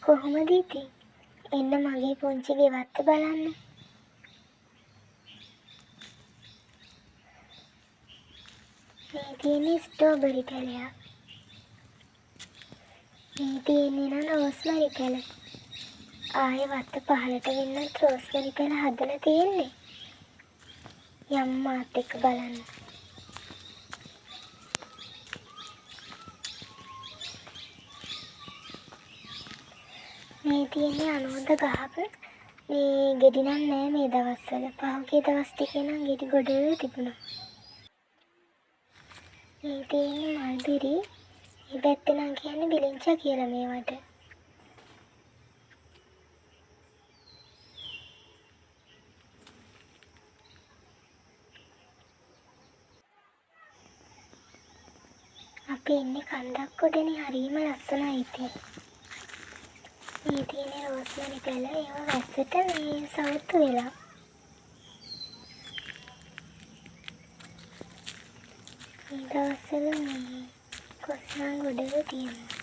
කොහොමද ඉතින්? එන්න මගේ පුංචි ගෙවත්ත බලන්න. මේ තියෙන්නේ ස්ට්‍රෝබරි පැලයක්. මේ තියෙන්නේ නම් රෝස්මරි පැල. ආයේ වත්ත පහලට වෙන්නත් රෝස්මරි පැල හදලා තියෙන්නේ. යම් මාත් එක්ක බලන්න. මේ තියෙන්නේ අනෝද ගහක. මේ ගෙඩි නම් නෑ මේ දවස්වල. පහුගිය දවස් ටිකේ නම් ගෙඩි ගොඩ තිබුණා. මේ තියෙන්නේ මල්බෙරි. මේ පැත්තේ නම් කියන්නේ බිලිංචා කියලා මේවට. අපි ඉන්නේ කන්දක් ගොඩනේ. හරිම ලස්සනයි ඉතින්. මේ තියෙන්නේ රෝස්මරි පැල. ඒවා වැස්සට මේ සවුත්තු වෙලා. මේ දවස්වල මේ කොස් නම් ගොඩ තියෙනවා.